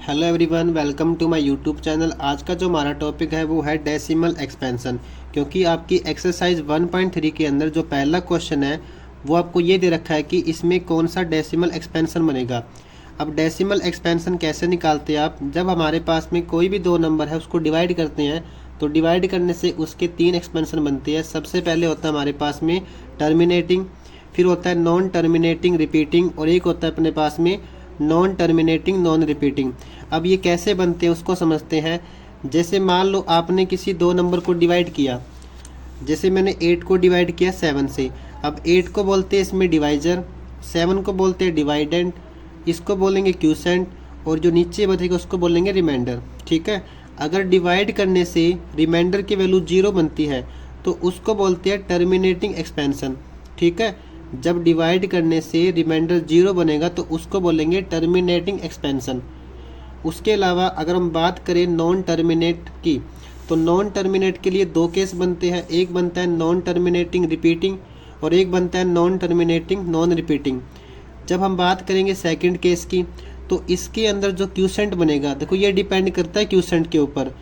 Hello everyone, welcome to my YouTube channel. आज का जो हमारा टॉपिक है वो है डेसिमल एक्सपेंशन। क्योंकि आपकी एक्सरसाइज 1.3 के अंदर जो पहला क्वेश्चन है वो आपको ये दे रखा है कि इसमें कौन सा डेसिमल एक्सपेंशन बनेगा। अब डेसिमल एक्सपेंशन कैसे निकालते हैं आप, जब हमारे पास में कोई भी दो नंबर है उसको डिवाइड करते हैं तो डिवाइड करने से उसके तीन एक्सपेंशन बनते हैं। सबसे पहले होता है हमारे पास में टर्मिनेटिंग, फिर होता है नॉन टर्मिनेटिंग रिपीटिंग, और एक होता है अपने पास में नॉन टर्मिनेटिंग नॉन रिपीटिंग। अब ये कैसे बनते हैं उसको समझते हैं। जैसे मान लो आपने किसी दो नंबर को डिवाइड किया, जैसे मैंने 8 को डिवाइड किया 7 से। अब 8 को बोलते हैं इसमें डिवाइजर, 7 को बोलते हैं डिवाइडेंट, इसको बोलेंगे क्यूसेंट, और जो नीचे बचेगा उसको बोलेंगे रिमाइंडर। ठीक है। अगर डिवाइड करने से रिमाइंडर की वैल्यू 0 बनती है तो उसको बोलते हैं टर्मिनेटिंग एक्सपेंशन। ठीक है। जब डिवाइड करने से रिमाइंडर 0 बनेगा तो उसको बोलेंगे टर्मिनेटिंग एक्सपेंशन। उसके अलावा अगर हम बात करें नॉन टर्मिनेट की, तो नॉन टर्मिनेट के लिए दो केस बनते हैं। एक बनता है नॉन टर्मिनेटिंग रिपीटिंग और एक बनता है नॉन टर्मिनेटिंग नॉन रिपीटिंग। जब हम बात करेंगे सेकंड केस की, तो इसके अंदर जो क्यूसेंट बनेगा, देखो ये डिपेंड करता है क्यूसेंट के ऊपर।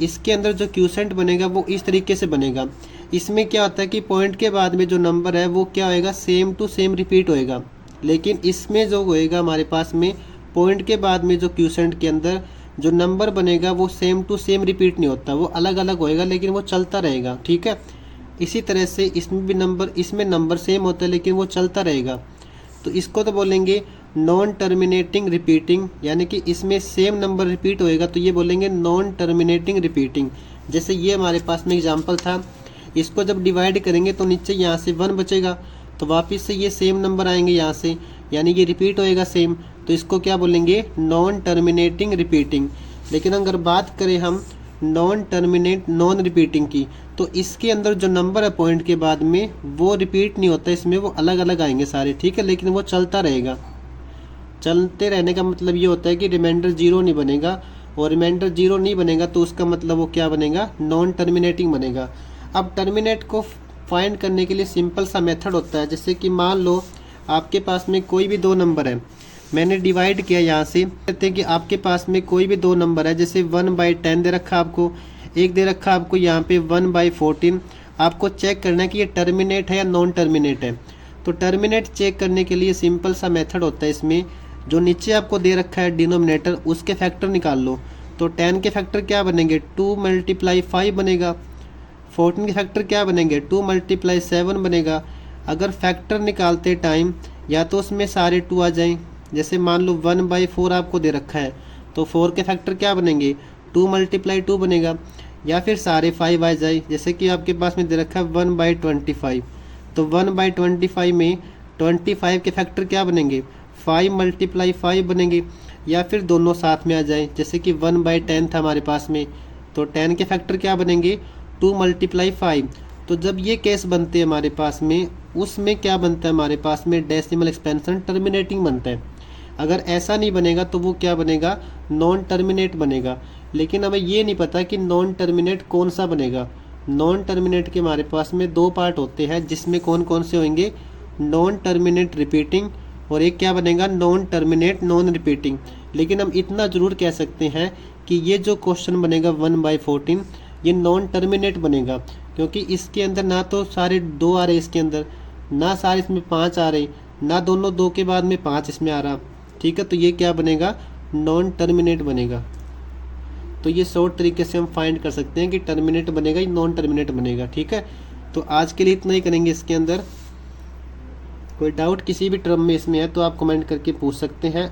इसके अंदर जो क्यूसेंट बनेगा वो इस तरीके से बनेगा। इसमें क्या होता है कि पॉइंट के बाद में जो नंबर है वो क्या होएगा, सेम टू सेम रिपीट होएगा। लेकिन इसमें जो होएगा हमारे पास में पॉइंट के बाद में जो क्यूसेंट के अंदर जो नंबर बनेगा वो सेम टू सेम रिपीट नहीं होता, वो अलग अलग होएगा लेकिन वो चलता रहेगा। ठीक है। इसी तरह से इसमें भी नंबर, इसमें नंबर सेम होता है लेकिन वो चलता रहेगा। तो इसको तो बोलेंगे नॉन टर्मिनेटिंग रिपीटिंग, यानी कि इसमें सेम नंबर रिपीट होएगा तो ये बोलेंगे नॉन टर्मिनेटिंग रिपीटिंग। जैसे ये हमारे पास में एग्जांपल था, इसको जब डिवाइड करेंगे तो नीचे यहाँ से 1 बचेगा तो वापस से ये सेम नंबर आएंगे यहाँ से, यानी ये रिपीट होएगा सेम, तो इसको क्या बोलेंगे, नॉन टर्मिनेटिंग रिपीटिंग। लेकिन अगर बात करें हम नॉन टर्मिनेट नॉन रिपीटिंग की, तो इसके अंदर जो नंबर है पॉइंट के बाद में वो रिपीट नहीं होता, इसमें वो अलग अलग आएंगे सारे। ठीक है। लेकिन वो चलता रहेगा। चलते रहने का मतलब ये होता है कि रिमाइंडर 0 नहीं बनेगा, और रिमाइंडर 0 नहीं बनेगा तो उसका मतलब वो क्या बनेगा, नॉन टर्मिनेटिंग बनेगा। अब टर्मिनेट को फाइंड करने के लिए सिंपल सा मेथड होता है। जैसे कि मान लो आपके पास में कोई भी दो नंबर है, मैंने डिवाइड किया यहाँ से, कहते हैं कि आपके पास में कोई भी दो नंबर है, जैसे 1/10 दे रखा आपको, एक दे रखा आपको यहाँ पे 1/14। आपको चेक करना है कि ये टर्मिनेट है या नॉन टर्मिनेट है। तो टर्मिनेट चेक करने के लिए सिंपल सा मेथड होता है इसमें, जो नीचे आपको दे रखा है डिनोमिनेटर, उसके फैक्टर निकाल लो। तो 10 के फैक्टर क्या बनेंगे, 2 × 5 बनेगा। 14 के फैक्टर क्या बनेंगे, 2 × 7 बनेगा। अगर फैक्टर निकालते टाइम या तो उसमें सारे 2 आ जाएं, जैसे मान लो 1/4 आपको दे रखा है तो 4 के फैक्टर क्या बनेंगे, 2 × 2 बनेगा। या फिर सारे 5 आ जाए, जैसे कि आपके पास में दे रखा है 1/25, तो 1/25 में 25 के फैक्टर क्या बनेंगे, 5 × 5 बनेंगे। या फिर दोनों साथ में आ जाए, जैसे कि 1/10 था हमारे पास में, तो 10 के फैक्टर क्या बनेंगे, 2 × 5। तो जब ये केस बनते हैं हमारे पास में, उसमें क्या बनता है हमारे पास में, डेसिमल एक्सपेंशन टर्मिनेटिंग बनता है। अगर ऐसा नहीं बनेगा तो वो क्या बनेगा, नॉन टर्मिनेट बनेगा। लेकिन हमें ये नहीं पता कि नॉन टर्मिनेट कौन सा बनेगा। नॉन टर्मिनेट के हमारे पास में दो पार्ट होते हैं, जिसमें कौन कौन से होंगे, नॉन टर्मिनेट रिपीटिंग, और एक क्या बनेगा, नॉन टर्मिनेट नॉन रिपीटिंग। लेकिन हम इतना ज़रूर कह सकते हैं कि ये जो क्वेश्चन बनेगा 1/14, ये नॉन टर्मिनेट बनेगा, क्योंकि इसके अंदर ना तो सारे 2 आ रहे, इसके अंदर ना सारे इसमें 5 आ रहे, ना दोनों 2 के बाद में 5 इसमें आ रहा। ठीक है। तो ये क्या बनेगा, नॉन टर्मिनेट बनेगा। तो ये शॉर्ट तरीके से हम फाइंड कर सकते हैं कि टर्मिनेट बनेगा या नॉन टर्मिनेट बनेगा। ठीक है। तो आज के लिए इतना ही करेंगे इसके अंदर। कोई डाउट किसी भी टर्म में इसमें है तो आप कमेंट करके पूछ सकते हैं।